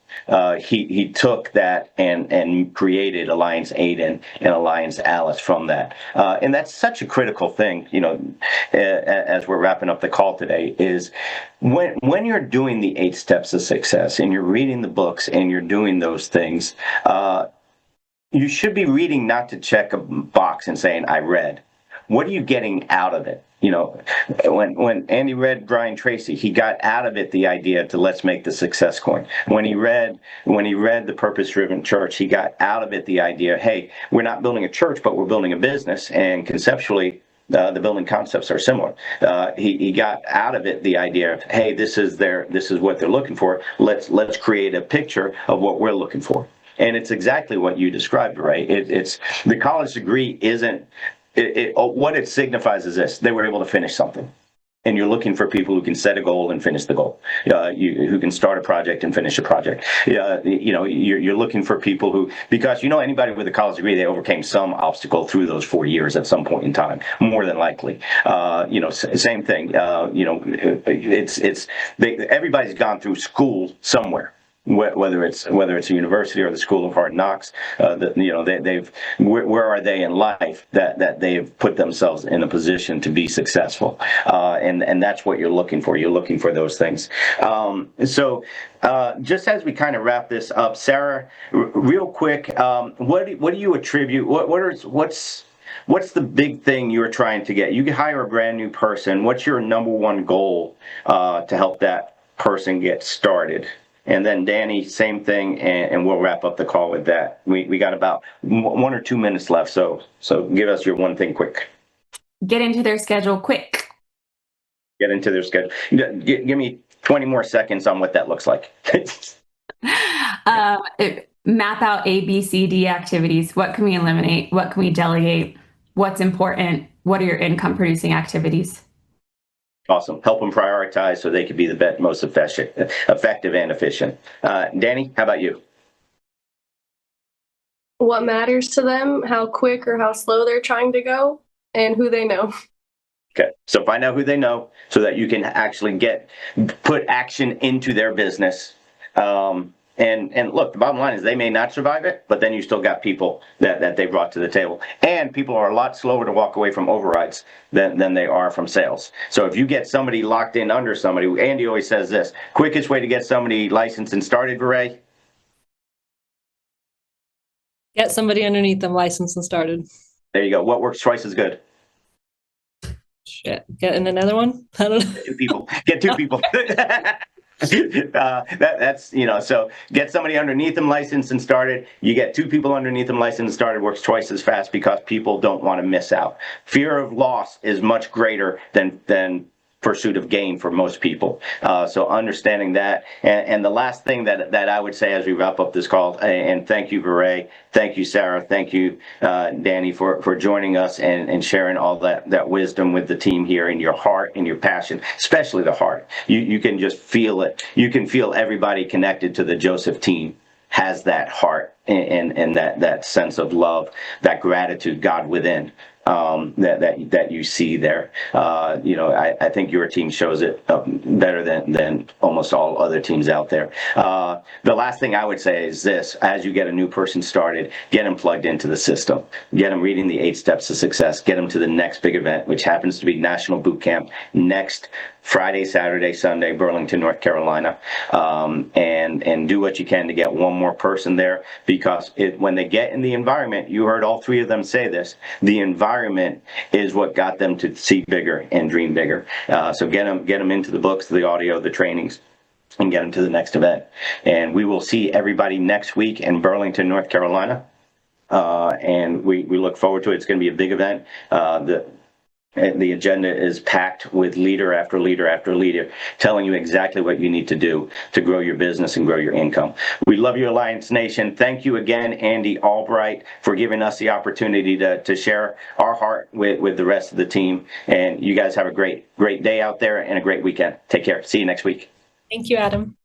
he took that and created Alliance Aiden and Alliance Alice from that. And that's such a critical thing, as we're wrapping up the call today, is when you're doing the 8 steps of success and you're reading the books and you're doing those things, you should be reading not to check a box and saying, I read. What are you getting out of it? When Andy read Brian Tracy, he got out of it the idea to let's make the success coin. When he read the Purpose Driven Church, he got out of it the idea, hey, we're not building a church, but we're building a business, and conceptually, the building concepts are similar. He got out of it the idea of, hey, this is what they're looking for. Let's create a picture of what we're looking for. And it's exactly what you described, right? It's the college degree isn't what it signifies is this: they were able to finish something, and you're looking for people who can set a goal and finish the goal, who can start a project and finish a project. You're looking for people who, because anybody with a college degree, they overcame some obstacle through those 4 years at some point in time, more than likely. Same thing. Everybody's gone through school somewhere. Whether it's a university or the School of Hard Knocks, where are they in life that they've put themselves in a position to be successful, and that's what you're looking for. You're looking for those things. So just as we kind of wrap this up, Sarah, real quick, what do you attribute? what's the big thing you're trying to get? You can hire a brand new person. What's your number one goal to help that person get started? And then Dani, same thing, and we'll wrap up the call with that. We got about 1 or 2 minutes left, so give us your one thing quick. Get into their schedule quick. Get into their schedule. Give me 20 more seconds on what that looks like. Map out A, B, C, D activities. What can we eliminate? What can we delegate? What's important? What are your income producing activities? Awesome. Help them prioritize so they can be the most effective and efficient. Dani, how about you? What matters to them, how quick or how slow they're trying to go, and who they know. Okay, so find out who they know so that you can actually put action into their business. And look, the bottom line is they may not survive it, but then you still got people that they brought to the table. And people are a lot slower to walk away from overrides than they are from sales. So if you get somebody locked in under somebody, Andy always says this, quickest way to get somebody licensed and started, VeRae? Get somebody underneath them licensed and started. There you go. What works twice as good? Shit. Getting another one? I don't know. Get two people. That's, so get somebody underneath them licensed and started. You get 2 people underneath them licensed and started, works twice as fast because people don't want to miss out. Fear of loss is much greater than pursuit of gain for most people. So understanding that. And the last thing that I would say as we wrap up this call, and thank you, VeRae, thank you, Sarah, thank you, Dani, for joining us and sharing all that wisdom with the team here, in your heart and your passion, especially the heart. You can just feel it. You can feel everybody connected to the Joseph team has that heart and that sense of love, that gratitude, God within. That you see there. I think your team shows it better than almost all other teams out there. The last thing I would say is this: as you get a new person started, get them plugged into the system, get them reading the 8 Steps to Success, get them to the next big event, which happens to be National Boot Camp next Friday, Saturday, Sunday, Burlington, North Carolina, and do what you can to get one more person there, because when they get in the environment, you heard all 3 of them say this, the environment is what got them to see bigger and dream bigger. So get them into the books, the audio, the trainings, and get them to the next event. And we will see everybody next week in Burlington, North Carolina. And we look forward to it. It's going to be a big event. The agenda is packed with leader after leader after leader telling you exactly what you need to do to grow your business and grow your income. We love you, Alliance Nation. Thank you again, Andy Albright, for giving us the opportunity to share our heart with the rest of the team. And you guys have a great day out there and a great weekend. Take care. See you next week. Thank you, Adam.